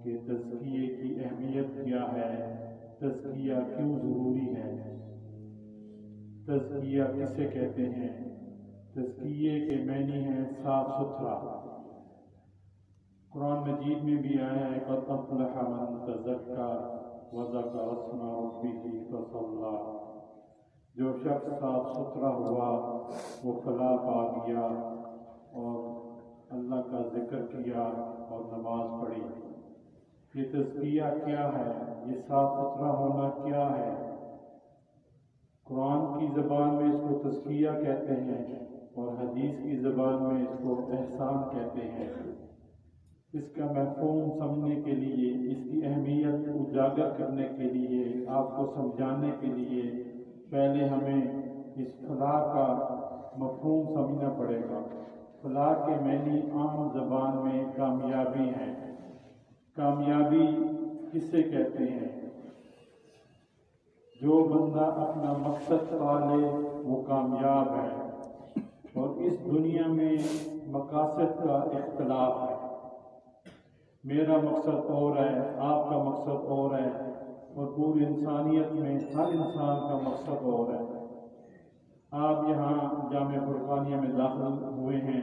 کہ تزکیے کی اہمیت کیا ہے، تزکیہ کیوں ضروری ہے، تزکیہ کسے کہتے ہیں۔ تزکیے کے معنی ہیں صاف ستھرا۔ قرآن مجید میں بھی آیا ہے قد افلح من تزکا وذکر اسم ربہ فصلی، جو شخص صاف ستھرا ہوا وہ فلاح پا گیا اور اللہ کا ذکر کیا اور نماز پڑھی۔ یہ تزکیہ کیا ہے، یہ صاف ستھرا ہونا کیا ہے؟ قرآن کی زبان میں اس کو تزکیہ کہتے ہیں اور حدیث کی زبان میں اس کو احسان کہتے ہیں۔ اس کا مفہوم سمجھنے کے لیے، اس کی اہمیت اجاگر کرنے کے لیے، آپ کو سمجھانے کے لیے پہلے ہمیں اس فلاح کا مفہوم سمجھنا پڑے گا۔ فلاح کے معنی عام زبان میں کامیابی ہیں۔ کامیابی کسے کہتے ہیں؟ جو بندہ اپنا مقصد پا لے وہ کامیاب ہے، اور اس دنیا میں مقاصد کا اختلاف ہے۔ میرا مقصد اور ہے، آپ کا مقصد اور ہے، اور پوری انسانیت میں ہر انسان کا مقصد اور ہے۔ آپ یہاں جامعہ فرقانیہ میں داخل ہوئے ہیں،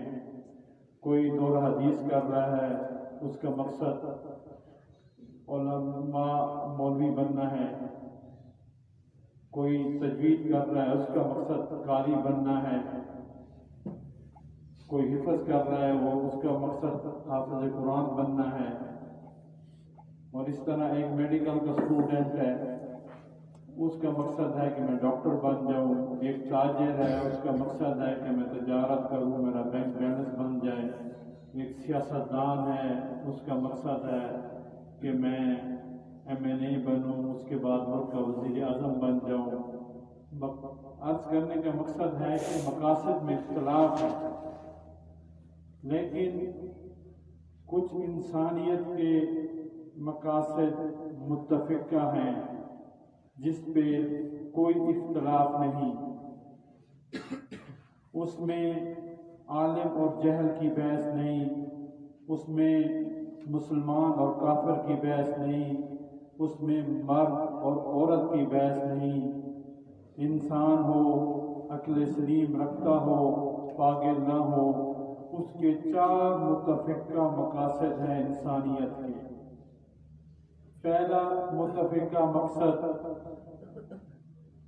کوئی دور حدیث کر رہا ہے، اس کا مقصد علماء مولوی بننا ہے۔ کوئی تجوید کر رہا ہے، اس کا مقصد قاری بننا ہے۔ کوئی حفظ کر رہا ہے، وہ اس کا مقصد حافظ قرآن بننا ہے۔ اور اس طرح ایک میڈیکل کا اسٹوڈنٹ ہے، اس کا مقصد ہے کہ میں ڈاکٹر بن جاؤں۔ ایک تاجر ہے، اس کا مقصد ہے کہ میں تجارت کروں، میرا بینک بیلنس بن جائے۔ ایک سیاستدان ہے، اس کا مقصد ہے کہ میں MLA بنوں، اس کے بعد ملک کا وزیر اعظم بن جاؤں۔ عرض کرنے کا مقصد ہے کہ مقاصد میں اختلاف ہے، لیکن کچھ انسانیت کے مقاصد متفقہ ہیں جس پہ کوئی اختلاف نہیں۔ اس میں عالم اور جہل کی بحث نہیں، اس میں مسلمان اور کافر کی بحث نہیں، اس میں مرد اور عورت کی بحث نہیں۔ انسان ہو، عقل سلیم رکھتا ہو، پاگل نہ ہو، اس کے 4 متفقہ مقاصد ہیں انسانیت کے۔ پہلا متفقہ مقصد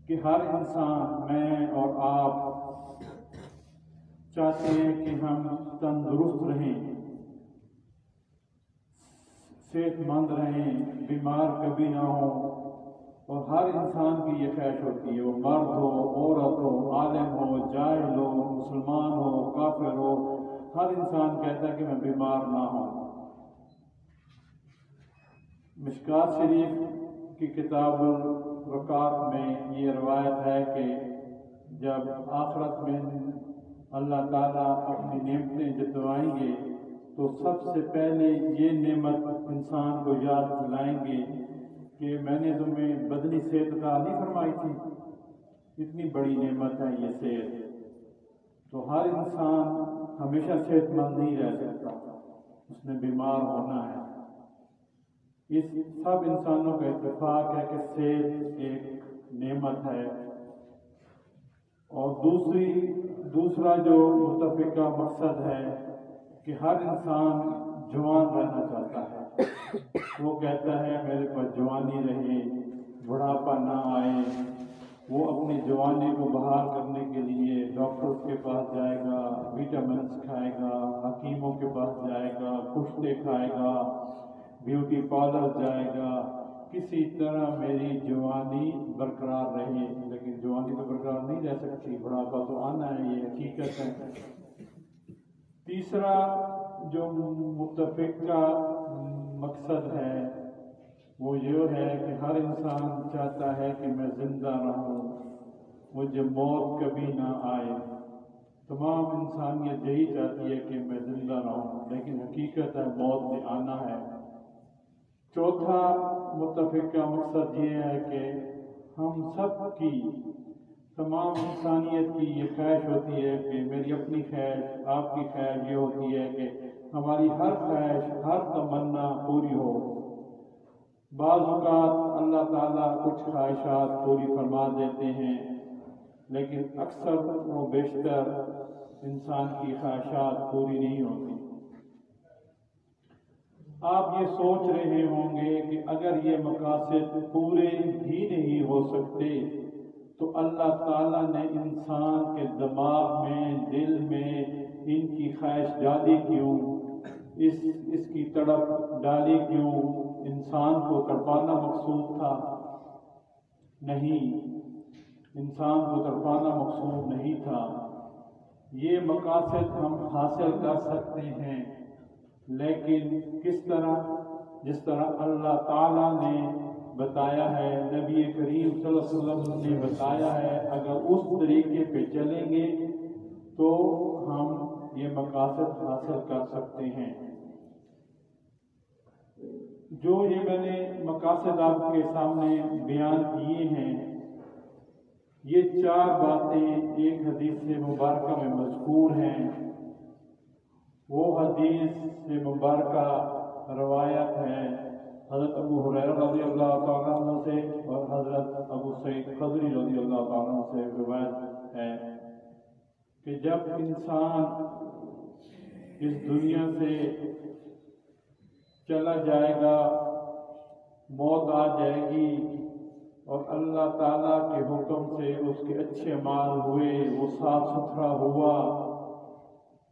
کہ ہر انسان، میں اور آپ، چاہتے ہیں کہ ہم تندرست رہیں، صحت مند رہیں، بیمار کبھی نہ ہوں۔ اور ہر انسان کی یہ خواہش ہوتی ہے، وہ مرد ہو، عورت ہو، عالم ہو، جاہل ہو، مسلمان ہو، کافر ہو، ہر انسان کہتا ہے کہ میں بیمار نہ ہوں۔ مشکوٰۃ شریف کی کتاب الرقاق میں یہ روایت ہے کہ جب آخرت میں اللہ تعالیٰ اپنی نعمتیں جتوائیں گے تو سب سے پہلے یہ نعمت انسان کو یاد دلائیں گے کہ میں نے تمہیں بدنی صحت عطا نہیں فرمائی تھی، اتنی بڑی نعمت ہے یہ صحت۔ تو ہر انسان ہمیشہ صحت مند نہیں رہ سکتا، اس نے بیمار ہونا ہے۔ اس سب انسانوں کا اتفاق ہے کہ صحت ایک نعمت ہے۔ اور دوسرا جو متفقہ مقصد ہے کہ ہر انسان جوان رہنا چاہتا ہے۔ وہ کہتا ہے میرے پاس جوانی رہے، بڑھاپا نہ آئے۔ وہ اپنی جوانی کو بحال کرنے کے لیے ڈاکٹرز کے پاس جائے گا، وٹامنس کھائے گا، حکیموں کے پاس جائے گا، کشتے کھائے گا، بیوٹی پارلر جائے گا، کسی طرح میری جوانی برقرار رہے۔ لیکن جوانی تو برقرار نہیں رہ سکتی، بڑھاپا تو آنا ہے، یہ حقیقت ہے۔ تیسرا جو متفقہ مقصد ہے وہ یہ ہے کہ ہر انسان چاہتا ہے کہ میں زندہ رہوں، مجھے موت کبھی نہ آئے۔ تمام انسانیت یہی چاہتی ہے کہ میں زندہ رہوں، لیکن حقیقت ہے موت نے آنا ہے۔ چوتھا متفقہ مقصد یہ ہے کہ ہم سب کی، تمام انسانیت کی یہ خواہش ہوتی ہے کہ میری اپنی خواہش، آپ کی خواہش یہ ہوتی ہے کہ ہماری ہر خواہش، ہر تمنا پوری ہو۔ بعض اوقات اللہ تعالیٰ کچھ خواہشات پوری فرما دیتے ہیں، لیکن اکثر و بیشتر انسان کی خواہشات پوری نہیں ہوتی۔ آپ یہ سوچ رہے ہوں گے کہ اگر یہ مقاصد پورے ہی نہیں ہو سکتے تو اللہ تعالیٰ نے انسان کے دماغ میں، دل میں ان کی خواہش ڈالی کیوں، اس کی تڑپ ڈالی کیوں؟ انسان کو تڑپانا مقصود تھا؟ نہیں، انسان کو تڑپانا مقصود نہیں تھا۔ یہ مقاصد ہم حاصل کر سکتے ہیں، لیکن کس طرح؟ جس طرح اللہ تعالیٰ نے بتایا ہے، نبی کریم صلی اللہ علیہ وسلم نے بتایا ہے، اگر اس طریقے پہ چلیں گے تو ہم یہ مقاصد حاصل کر سکتے ہیں۔ جو یہ میں نے مقاصد آپ کے سامنے بیان کیے ہیں، یہ 4 باتیں ایک حدیث مبارکہ میں مذکور ہیں۔ وہ حدیث مبارکہ روایت ہے حضرت ابو ہریرہ رضی اللہ تعالیٰ عنہ سے اور حضرت ابو سعید خدری رضی اللہ تعالیٰ عنہ سے روایت ہے کہ جب انسان اس دنیا سے چلا جائے گا، موت آ جائے گی اور اللہ تعالیٰ کے حکم سے اس کے اچھے اعمال ہوئے، وہ صاف ستھرا ہوا،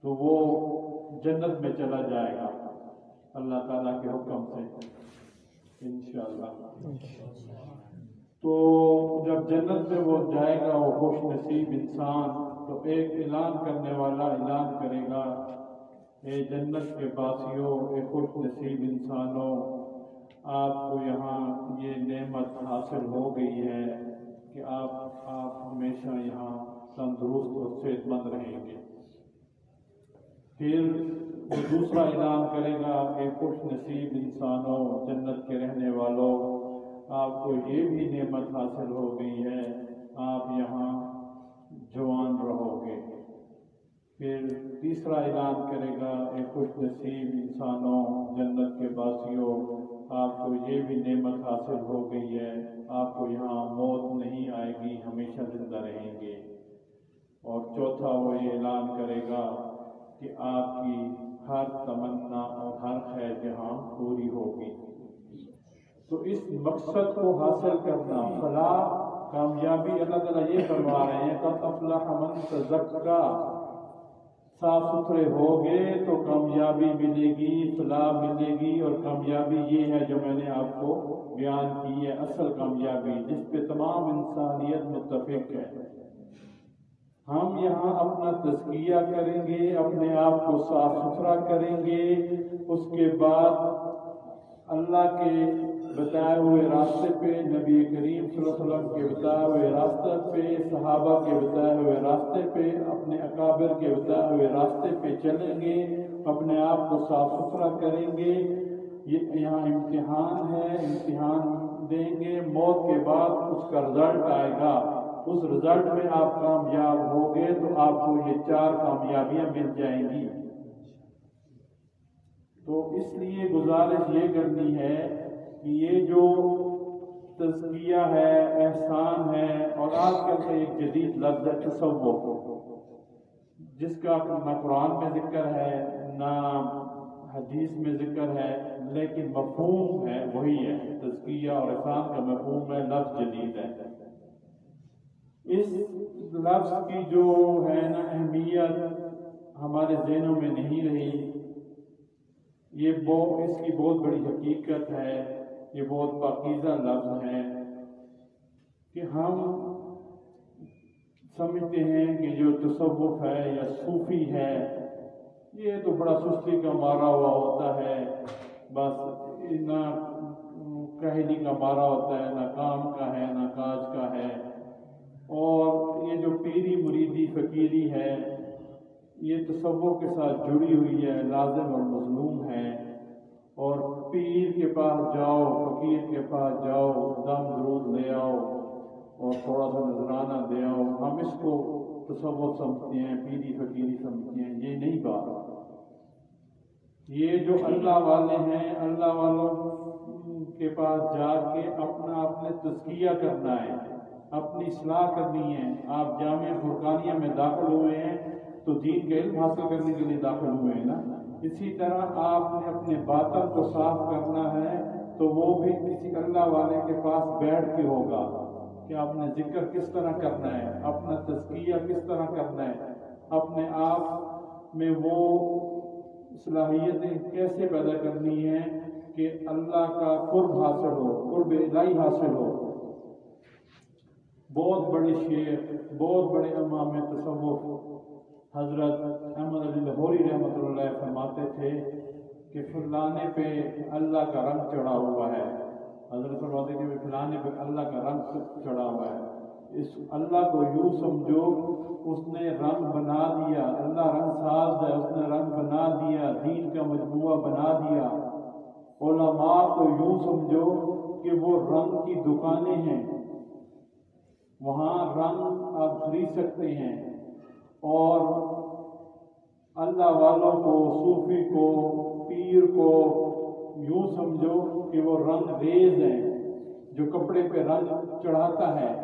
تو وہ جنت میں چلا جائے گا اللہ تعالیٰ کے حکم سے انشاءاللہ۔ تو جب جنت میں وہ جائے گا، وہ خوش نصیب انسان، تو ایک اعلان کرنے والا اعلان کرے گا، اے جنت کے باسیوں، اے خوش نصیب انسانوں، آپ کو یہاں یہ نعمت حاصل ہو گئی ہے کہ آپ ہمیشہ یہاں تندرست اور صحت مند رہیں گے۔ پھر وہ دوسرا اعلان کرے گا، اے خوش نصیب انسانوں، جنت کے رہنے والوں، آپ کو یہ بھی نعمت حاصل ہو گئی ہے، آپ یہاں جوان رہو گے۔ پھر تیسرا اعلان کرے گا، اے خوش نصیب انسانوں، جنت کے باسیوں، آپ کو یہ بھی نعمت حاصل ہو گئی ہے، آپ کو یہاں موت نہیں آئے گی، ہمیشہ زندہ رہیں گے۔ اور چوتھا وہ یہ اعلان کرے گا کہ آپ کی ہر تمنا اور ہر خواہش یہاں پوری ہوگی۔ تو اس مقصد کو حاصل کرنا، فلاح، کامیابی، اللہ تعالیٰ یہ فرما رہے ہیں قد افلح من تزکا، صاف ستھرے ہوگے تو کامیابی ملے گی، فلاح ملے گی، اور کامیابی یہ ہے جو میں نے آپ کو بیان کی ہے، اصل کامیابی جس پہ تمام انسانیت متفق ہے۔ ہم یہاں اپنا تزکیہ کریں گے، اپنے آپ کو صاف ستھرا کریں گے، اس کے بعد اللہ کے بتائے ہوئے راستے پہ، نبی کریم صلی اللہ علیہ وسلم کے بتائے ہوئے راستے پہ، صحابہ کے بتائے ہوئے راستے پہ، اپنے اکابر کے بتائے ہوئے راستے پہ چلیں گے، اپنے آپ کو صاف ستھرا کریں گے۔ یہ یہاں امتحان ہے، امتحان دیں گے، موت کے بعد اس کا رزلٹ آئے گا، اس رزلٹ میں آپ کامیاب ہوگے تو آپ کو یہ 4 کامیابیاں مل جائیں گی۔ تو اس لیے گزارش یہ کرنی ہے کہ یہ جو تزکیہ ہے، احسان ہے، اور آج کل کا ایک جدید لفظ ہے تصوف، جس کا نہ قرآن میں ذکر ہے نہ حدیث میں ذکر ہے، لیکن مفہوم ہے وہی ہے، تزکیہ اور احسان کا مفہوم ہے، لفظ جدید ہے۔ اس لفظ کی جو ہے نا اہمیت ہمارے ذہنوں میں نہیں رہی، اس کی بہت بڑی حقیقت ہے، یہ بہت پاکیزہ لفظ ہے کہ ہم سمجھتے ہیں کہ جو تصوف ہے یا صوفی ہے، یہ تو بڑا سستی کا مارا ہوا ہوتا ہے، بس نہ کاہلی کا مارا ہوتا ہے، نہ کام کا ہے نہ کاج کا ہے، اور یہ جو پیری مریدی فقیری ہے یہ تصوف کے ساتھ جڑی ہوئی ہے، لازم اور مظلوم ہے، اور پیر کے پاس جاؤ، فقیر کے پاس جاؤ، دم درود لے آؤ اور تھوڑا سا نذرانہ دے آؤ، ہم اس کو تصوف سمجھتے ہیں، پیری فقیری سمجھتے ہیں، یہ نہیں بات۔ یہ جو اللہ والے ہیں، اللہ والوں کے پاس جا کے اپنے تزکیہ کرنا ہے، اپنی اصلاح کرنی ہے۔ آپ جامعہ فرقانیہ میں داخل ہوئے ہیں تو دین کا علم حاصل کرنے کے لیے داخل ہوئے ہیں نا، اسی طرح آپ نے اپنے باطن کو صاف کرنا ہے تو وہ بھی کسی اللہ والے کے پاس بیٹھ کے ہوگا کہ آپ نے ذکر کس طرح کرنا ہے، اپنا تزکیہ کس طرح کرنا ہے، اپنے آپ میں وہ صلاحیتیں کیسے پیدا کرنی ہیں کہ اللہ کا قرب حاصل ہو، قرب الہی حاصل ہو۔ بہت بڑے شیخ، بہت بڑے امام تصوف حضرت احمد علی لاہوری رحمۃ اللہ علیہ فرماتے تھے کہ فلانے پہ اللہ کا رنگ چڑھا ہوا ہے، حضرت فرماتے کہ فلانے پہ اللہ کا رنگ چڑھا ہوا ہے، اس اللہ کو یوں سمجھو اس نے رنگ بنا دیا، اللہ رنگ ساز ہے، اس نے رنگ بنا دیا، دین کا مجموعہ بنا دیا۔ علماء کو یوں سمجھو کہ وہ رنگ کی دکانیں ہیں، وہاں رنگ آپ خرید سکتے ہیں، اور اللہ والوں کو، صوفی کو، پیر کو یوں سمجھو کہ وہ رنگ ریز ہیں جو کپڑے پہ رنگ چڑھاتا ہے۔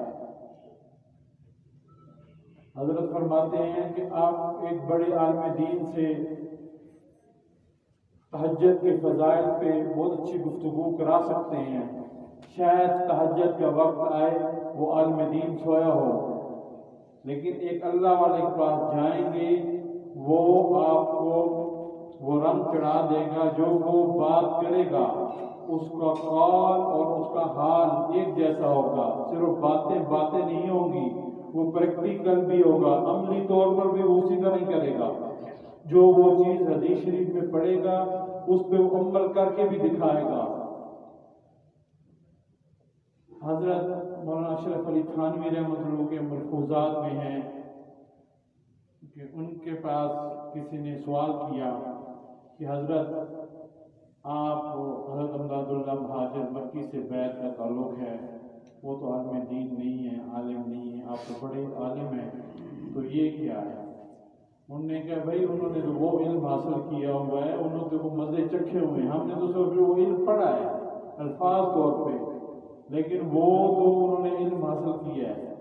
حضرت فرماتے ہیں کہ آپ ایک بڑے عالم دین سے تہجد کے فضائل پہ بہت اچھی گفتگو کرا سکتے ہیں، شاید تہجد کا وقت آئے وہ عالم دین سویا ہو، لیکن ایک اللہ والے کے پاس جائیں گے، وہ آپ کو وہ رنگ چڑھا دے گا، جو وہ بات کرے گا اس کا قول اور اس کا حال ایک جیسا ہوگا، صرف باتیں نہیں ہوں گی، وہ پریکٹیکل بھی ہوگا، عملی طور پر بھی وہ اسی طرح ہی کرے گا، جو وہ چیز حدیث شریف میں پڑھے گا اس پہ وہ عمل کر کے بھی دکھائے گا۔ حضرت مولانا اشرف علی تھانوی رحمۃ اللہ کے ملفوظات میں ہیں کہ ان کے پاس کسی نے سوال کیا کہ حضرت آپ حضرت امداد اللہ مہاجر مکی سے بیعت کا تعلق ہے، وہ تو عالم دین نہیں ہے، عالم نہیں ہے، آپ تو بڑے عالم ہیں، تو یہ کیا ہے؟ انہوں نے کہا بھائی انہوں نے تو وہ علم حاصل کیا ہوا ہے، انہوں نے تو وہ مزے چکھے ہوئے ہیں، ہم نے تو صرف وہ علم پڑھا ہے الفاظ طور پہ، لیکن وہ تو انہوں نے علم حاصل کیا ہے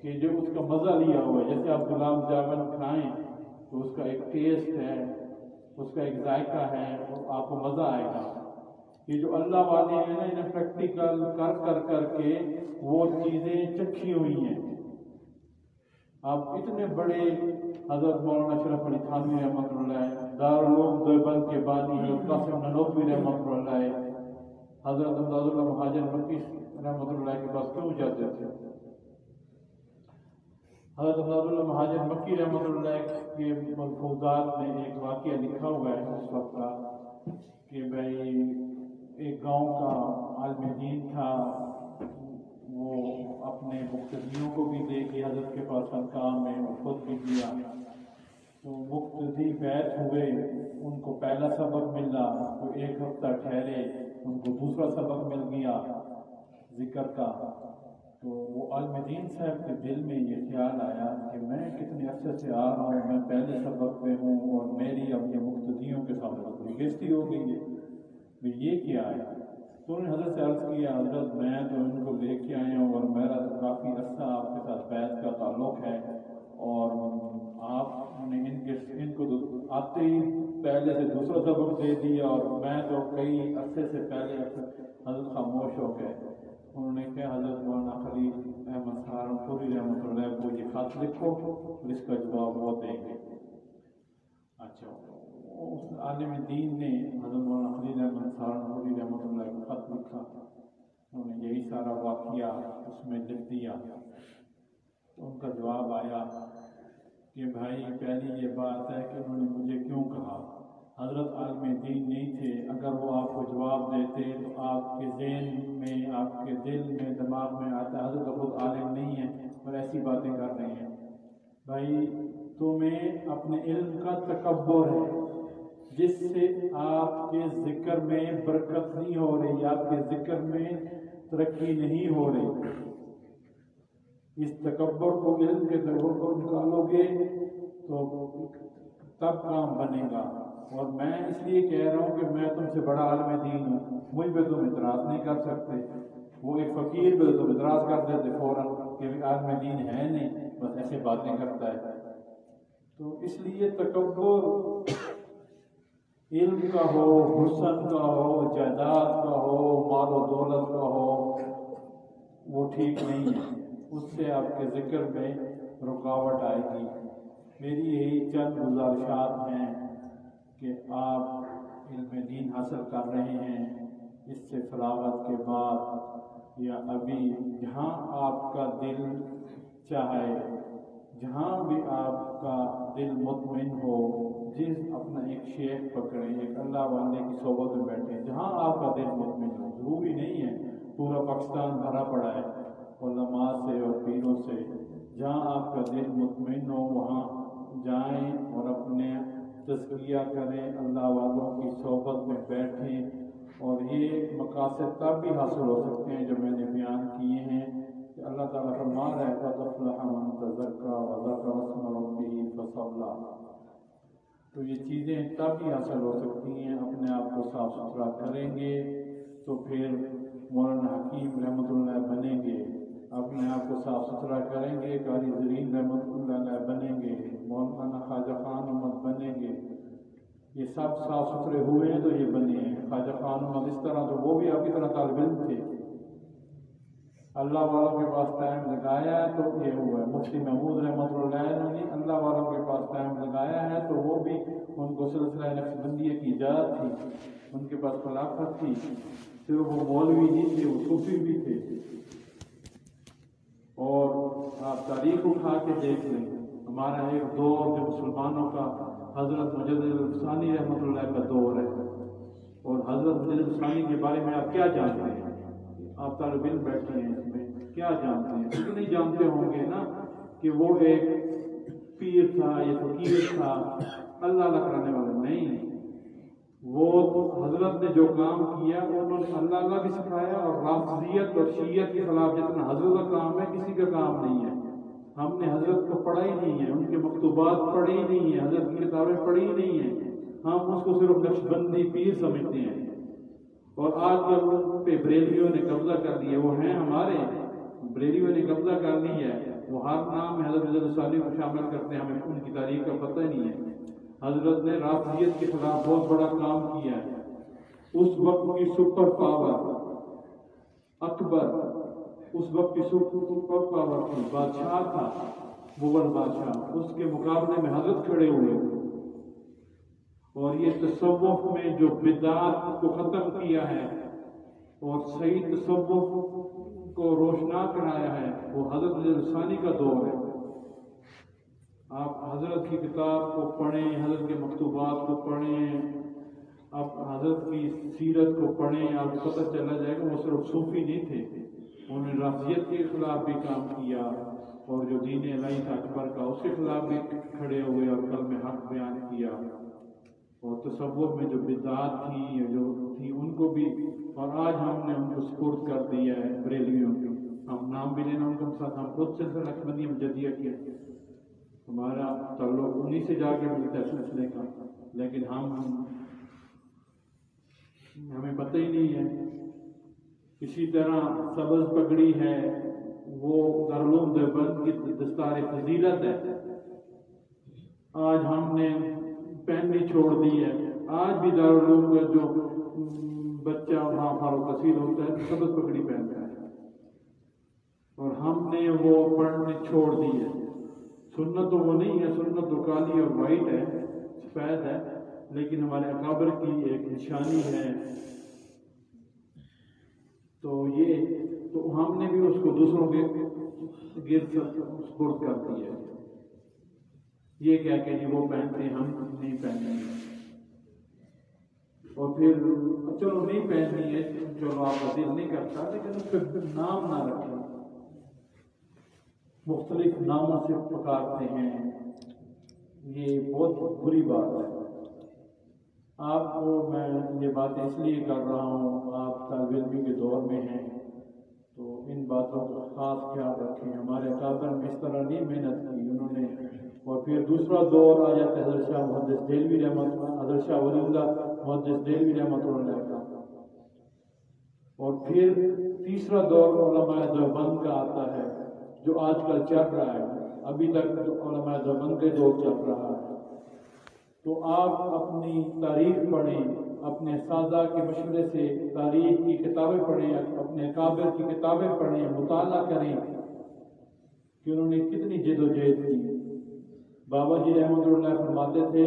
کہ جو اس کا مزہ لیا ہوا ہے۔ جیسے آپ گلاب جامن کھائیں تو اس کا ایک ٹیسٹ ہے، اس کا ایک ذائقہ ہے، آپ کو مزہ آئے گا۔ یہ جو اللہ والے ہیں نا، انہیں پریکٹیکل کر کے وہ چیزیں چکھی ہوئی ہیں۔ آپ اتنے بڑے حضرت مولانا اشرف علی تھانوی رحمۃ اللہ، دارالعلوم دیوبند کے بانی حضرت قاسم نانوتوی رحمۃ اللہ، حضرت امداد اللہ مہاجر مکی رحمۃ اللہ کے پاس کیوں جاتے تھے؟ حضرت امداد اللہ مہاجر مکی رحمۃ اللہ کے ملفوظات میں ایک واقعہ لکھا ہوا ہے اس وقت کا کہ بھائی ایک گاؤں کا عالم دین تھا، وہ اپنے مقتدیوں کو بھی لے کے حضرت کے پاس خانقاہ میں خود بھی دیا، تو مقتدی بیعت ہوئے، ان کو پہلا سبق ملا، تو ایک ہفتہ ٹھہرے، ان کو دوسرا سبق مل گیا ذکر کا، تو وہ عالم دین صاحب کے دل میں یہ خیال آیا کہ میں کتنے عرصے سے آ رہا ہوں، میں پہلے سبق پہ ہوں اور میری اب یہ مقتدیوں کے سامنے بےعزتی ہو گئی ہے، یہ کیا ہے؟ تو انہوں نے حضرت سے عرض کیا حضرت میں تو ان کو لے کے آیا ہوں اور میرا تو کافی عرصہ آپ کے ساتھ بیعت کا تعلق ہے، اور آپ نے ان کو تو آتے ہی پہلے سے دوسرا سبق دے دیا، اور میں تو کئی عرصے سے پہلے حضرت خاموش ہو گئے۔ انہوں نے کہا حضرت مولانا خلیل احمد سہارنپوری رحمۃ اللہ کو یہ خط لکھو، اس کا جواب وہ دیں گے۔ اچھا، اس عالم دین نے حضرت مولانا خلیل احمد سہارنپوری رحمۃ اللہ کو خط لکھا، انہوں نے یہی سارا واقعہ اس میں لکھ دیا، تو ان کا جواب آیا کہ بھائی پہلی یہ بات ہے کہ انہوں نے مجھے کیوں کہا، حضرت عالم دین نہیں تھے، اگر وہ آپ کو جواب دیتے تو آپ کے ذہن میں، آپ کے دل میں، دماغ میں آتا حضرت خود عالم نہیں ہے اور ایسی باتیں کر رہے ہیں۔ بھائی تمہیں اپنے علم کا تکبر ہے جس سے آپ کے ذکر میں برکت نہیں ہو رہی، آپ کے ذکر میں ترقی نہیں ہو رہی۔ اس تکبر کو، علم کے تکبر کو نکالو گے تو تب کام بنے گا، اور میں اس لیے کہہ رہا ہوں کہ میں تم سے بڑا عالم دین ہوں، مجھ پہ تم اعتراض نہیں کر سکتے۔ وہ ایک فقیر پہ تم اعتراض کر دیتے فوراً کہ عالم دین ہے نہیں، بس ایسے باتیں کرتا ہے۔ تو اس لیے تکبر علم کا ہو، حسن کا ہو، جائیداد کا ہو، مال و دولت کا ہو، وہ ٹھیک نہیں ہے، اس سے آپ کے ذکر میں رکاوٹ آئے گی۔ میری یہی چند گزارشات ہیں کہ آپ علم دین حاصل کر رہے ہیں، اس سے فراغت کے بعد یا ابھی جہاں آپ کا دل چاہے، جہاں بھی آپ کا دل مطمئن ہو، جس اپنا ایک شیخ پکڑیں، ایک اللہ والے کی صحبت میں بیٹھیں، جہاں آپ کا دل مطمئن ہو۔ ضروری نہیں ہے پورا پاکستان بھرا پڑا ہے علماء سے اور پیروں سے، جہاں آپ کا دل مطمئن ہو وہاں جائیں اور اپنے تزکیہ کریں، اللہ والوں کی صحبت میں بیٹھیں۔ اور یہ مقاصد تب بھی حاصل ہو سکتے ہیں جو میں نے بیان کیے ہیں کہ اللہ تعالیٰ فرما رہا ہے قد افلح من تزکیٰ وذکر اسم ربہ فصلی۔ تو یہ چیزیں تب بھی حاصل ہو سکتی ہیں، اپنے آپ کو صاف ستھرا کریں گے تو پھر مولانا حکیم رحمۃ اللہ بنیں گے، اپنے آپ کو صاف ستھرا کریں گے قاری زرین رحمۃ اللہ بنیں گے، مولانا خواجہ خان احمد بنیں گے۔ یہ سب صاف ستھرے ہوئے ہیں تو یہ بنے ہیں۔ خواجہ خان احمد اس طرح تو وہ بھی آپ کی طرح طالب علم تھے، اللہ والوں کے پاس ٹائم لگایا ہے تو یہ ہوا ہے۔ مفتی محمود رحمۃ اللہ علیہ نے اللہ والوں کے پاس ٹائم لگایا ہے تو وہ بھی ان کو سلسلہ نقشبندیہ کی اجازت تھی، ان کے پاس خلافت تھی، صرف وہ مولوی نہیں تھے، وہ صوفی بھی تھے۔ اور آپ تاریخ اٹھا کے دیکھ لیں، ہمارا ایک دور جو مسلمانوں کا حضرت مجدد الثانی رحمۃ اللہ کا دور ہے، اور حضرت مجدد الثانی کے بارے میں آپ کیا جانتے ہیں؟ آپ طالب علم بیٹھے ہیں، اس میں کیا جانتے ہیں؟ کچھ نہیں جانتے ہوں گے نا کہ وہ ایک پیر تھا یا فقیر تھا، اللہ کرانے والا نہیں۔ وہ حضرت نے جو کام کیا انہوں نے اللہ بھی سکھایا، اور رافضیت اور شیعت کے خلاف جتنا حضرت کا کام ہے کسی کا کام نہیں ہے۔ ہم نے حضرت کو پڑھا ہی نہیں ہے، ان کے مکتوبات پڑھی نہیں ہیں، حضرت کی کتابیں پڑھی نہیں ہیں، ہم اس کو صرف نقشبندی پیر سمجھتے ہیں۔ اور آج کل ان پہ بریلویوں نے قبضہ کر لیا، وہ ہیں ہمارے، بریلویوں نے قبضہ کر لیا ہے، وہ ہر نام میں حضرت الثانی کو شامل کرتے ہیں، ہمیں ان کی تاریخ کا پتہ ہی نہیں ہے۔ حضرت نے رافضیت کے خلاف بہت بڑا کام کیا ہے۔ اس وقت کی سپر پاور اکبر، اس وقت کی سپر پاور کی بادشاہ تھا مغل بادشاہ، اس کے مقابلے میں حضرت کھڑے ہوئے، اور یہ تصوف میں جو بدعات کو ختم کیا ہے اور صحیح تصوف کو روشنا کرایا ہے وہ حضرت الثانی کا دور ہے۔ آپ حضرت کی کتاب کو پڑھیں، حضرت کے مکتوبات کو پڑھیں، آپ حضرت کی سیرت کو پڑھیں، آپ کو پتہ چلا جائے گا وہ صرف صوفی نہیں تھے، انہوں نے رافضیت کے خلاف بھی کام کیا، اور جو دین الہی تھا اکبر کا اس کے خلاف بھی کھڑے ہوئے اور کلمہ حق بیان کیا، اور تصوف میں جو بدعات تھی جو تھی ان کو بھی، اور آج ہم نے ان کو سپورٹ کر دیا ہے بریلویوں کو، ہم نام بھی لینا ان کے ساتھ، ہم خود سلسلہ نقشبندیہ مجدیہ کیا، ہمارا تعلق انہی سے جا کے ملتا ہے سلسلے کا، لیکن ہمیں پتہ ہی نہیں ہے۔ اسی طرح سبز پگڑی ہے، وہ دارالعلوم دیوبند کی دستار فضیلت ہے، آج ہم نے پہننی چھوڑ دی ہے۔ آج بھی دارالعلوم کا جو بچہ وہاں فاروق تحصیل ہوتا ہے سبز پگڑی پہنتا ہے، اور ہم نے وہ پڑھنے چھوڑ دی ہے۔ سنت تو وہ نہیں ہے، سنت تو کالی اور وائٹ ہے، سفید ہے، لیکن ہمارے اکابر کی ایک نشانی ہے، تو ہم نے بھی اس کو دوسروں کے گرد سپرد کر دی ہے، یہ کیا کہ جی وہ پہنتے ہیں ہم نہیں پہنیں گے، اور پھر چلو نہیں پہننی ہے، چلو آپ کا دل نہیں کرتا، لیکن اس پہ نام نہ رکھیں، مختلف ناموں سے پکارتے ہیں، یہ بہت بری بات ہے۔ آپ کو میں یہ باتیں اس لیے کر رہا ہوں، آپ طالب علمی کے دور میں ہیں تو ان باتوں کا خاص خیال رکھیں۔ ہمارے اکابر نے اس طرح نہیں محنت کی، انہوں نے اور پھر دوسرا دور آ جاتا ہے حضرت شاہ محدث دہلوی حضرت شاہ ولی اللہ محدث دہلوی رحمۃ اللہ کا، اور پھر تیسرا دور علماء دیوبند کا آتا ہے جو آج کل چل رہا ہے، ابھی تک علماء دیوبند کے دور چل رہا ہے۔ تو آپ اپنی تاریخ پڑھیں، اپنے اساتذہ کے مشورے سے تاریخ کی کتابیں پڑھیں، اپنے اکابر کی کتابیں پڑھیں، مطالعہ کریں کہ انہوں نے کتنی جد و جہد کی۔ بابا جی رحمۃ اللہ فرماتے تھے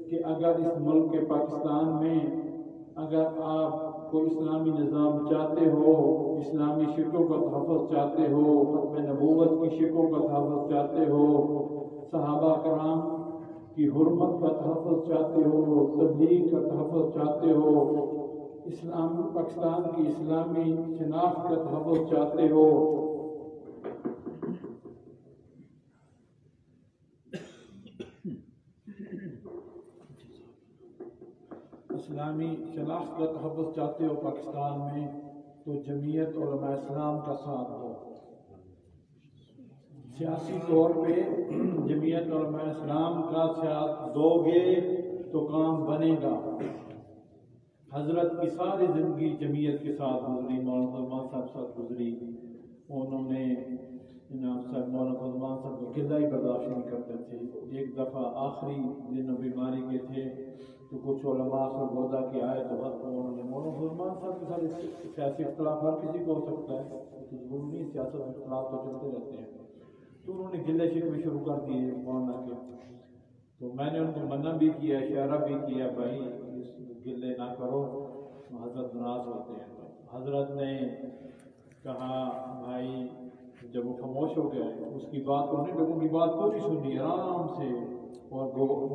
کہ اگر اس ملک کے پاکستان میں اگر آپ کو اسلامی نظام چاہتے ہو، اسلامی شکوں کا تحفظ چاہتے ہو، ختم نبوت کی شکوں کا تحفظ چاہتے ہو، صحابہ کرام کی حرمت کا تحفظ چاہتے ہو، تبلیغ کا تحفظ چاہتے ہو، اسلام پاکستان کی اسلامی شناخت کا تحفظ چاہتے ہو، اسلامی شناخت کا تحفظ چاہتے ہو پاکستان میں، تو جمعیت علماء اسلام کا ساتھ دو۔ سیاسی طور پہ جمعیت علماء اسلام کا ساتھ دو گے تو کام بنے گا۔ حضرت کی ساری زندگی جمعیت کے ساتھ گزری، مولانا سلمان صاحب ساتھ گزری، انہوں نے مولانا سلمان صاحب کو قلعہ ہی برداشت نہیں کرتے تھے۔ ایک دفعہ آخری دنوں بیماری کے تھے تو کچھ علماء سرگودا کے آئے تو انہوں نے مولانا سلمان صاحب کے ساتھ سیاسی اختلاف ہر کسی کو ہو سکتا ہے، ضروری نہیں، سیاست میں اختلاف تو چلتے رہتے ہیں، تو انہوں نے گلے شکوے شروع کر دیے مولانا کے۔ تو میں نے ان کو منع بھی کیا، اشارہ بھی کیا، بھائی گلے نہ کرو، حضرت ناراض ہوتے ہیں۔ تو حضرت نے کہا بھائی جب وہ خاموش ہو گئے، اس کی بات انہوں نے لوگوں کی بات پوری سنی آرام سے، اور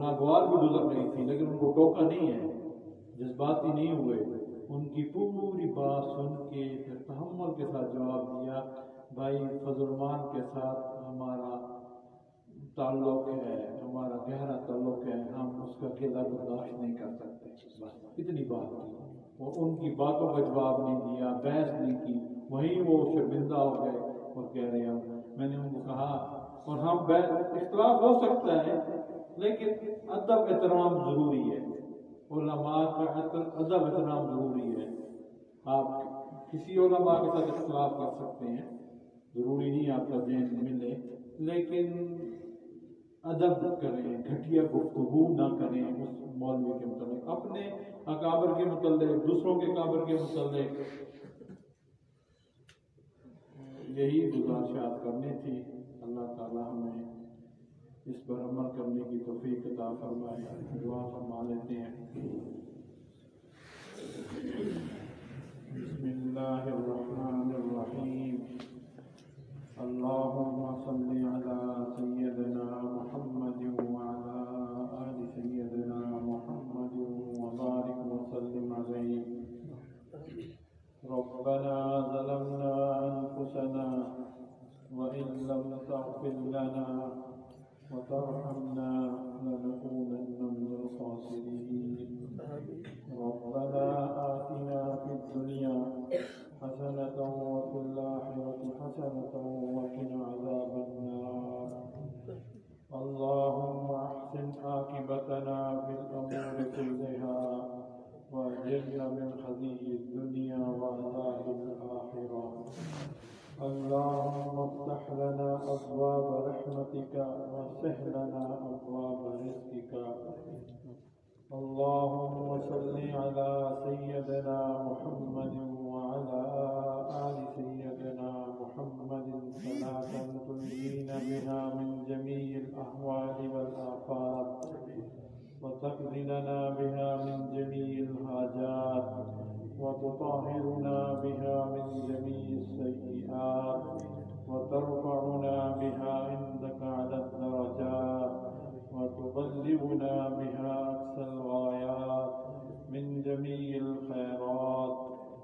ناگوار بھی گزر رہی تھی لیکن ان کو ٹوکا نہیں ہے، جذباتی نہیں ہوئے، ان کی پوری بات سن کے پھر تحمل کے ساتھ جواب دیا، بھائی فضل الرحمان کے ساتھ ہمارا تعلق ہے، ہمارا گہرا تعلق ہے، ہم اس کا قلعہ برداشت نہیں کر سکتے، بس اتنی بات کی، اور ان کی باتوں کا جواب نہیں دیا، بحث نہیں کی، وہیں وہ شرمندہ ہو گئے اور کہہ رہے ہیں۔ میں نے ان کو کہا، اور ہم اختلاف ہو سکتا ہے لیکن ادب احترام ضروری ہے، علماء کا ادب احترام ضروری ہے۔ آپ کسی علماء کے ساتھ اختلاف کر سکتے ہیں، ضروری نہیں آپ کا ذہن ملے، لیکن ادب کریں، گھٹیا گفتگو نہ کریں اس مولوی کے متعلق، اپنے اکابر کے متعلق، دوسروں کے اکابر کے متعلق۔ یہی گزارشات کرنی تھی۔ اللہ تعالیٰ ہمیں اس پر عمل کرنے کی توفیق عطا فرمائے۔ دعا فرما لیتے ہیں۔ بسم اللہ الرحمن الرحیم۔ اللہم صل علی سیدنا محمد وعلی آل سیدنا محمد وبارک وسلم علیہ۔ ربنا ظلمنا انفسنا وإن لم تغفر لنا وترحمنا لنكونن من الخاسرين۔ ربنا آتنا في الدنيا حسنة وفي الآخرة حسنة وقنا عذاب النار۔ اللهم أحسن عاقبتنا في الأمور كلها وأجرنا من خزي الدنيا وعذاب الآخرة۔ اللهم افتح لنا أبواب رحمتك وافتح لنا أبواب رزقك۔ اللهم صل على سيدنا محمد وعلى آل سيدنا محمد صلاة تنجينا بها من جميع الأهوال والآفات وتقضي لنا بها من جميع الحاجات وتطهرنا بها من جميع السيئات وترفعنا بها عندك على الدرجات وتبلغنا بها أقصى الغايات من جميع الخيرات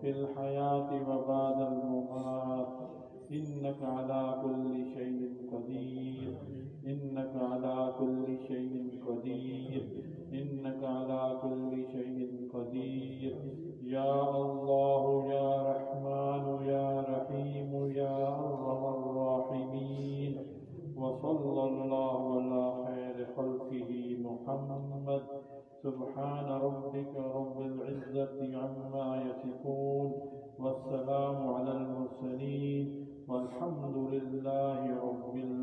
في الحياة وبعد الممات، إنك على كل شيء قدير، إنك على كل شيء قدير، إنك على كل شيء قدير۔ يا الله يا رحمن يا رحيم يا أرحم الراحمين۔ وصلى الله على والحمد لله رب العالمين.